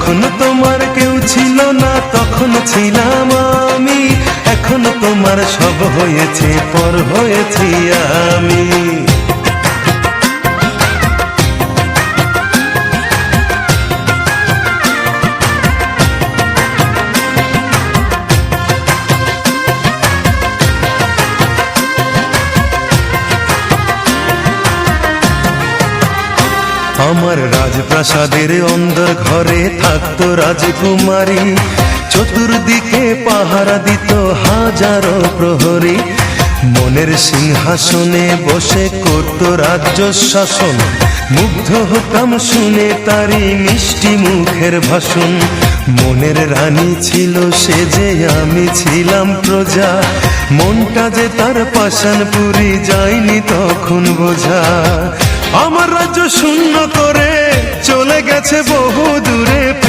যখন তোমার কেউ ছিল না তখন ছিলাম আমি, এখন তোমার সব হয়েছে, পর হয়েছি আমি। আমার রাজপ্রাসাদের অন্দর ঘরে থাকতো রাজকুমারী, চতুর্দিকে পাহারা দিত হাজারো প্রহরী। মনের সিংহাসনে বসে করত রাজ্য শাসন, মুগ্ধ হতাম শুনে তারি মিষ্টি মুখের ভাষণ। মনের রানী ছিল সে যে, আমি ছিলাম প্রজা, মনটা যে তার পাষাণপুরী যায়নি তখন বোঝা। আমার রাজ্য শূন্য করে চলে গেছে বহু দূরে।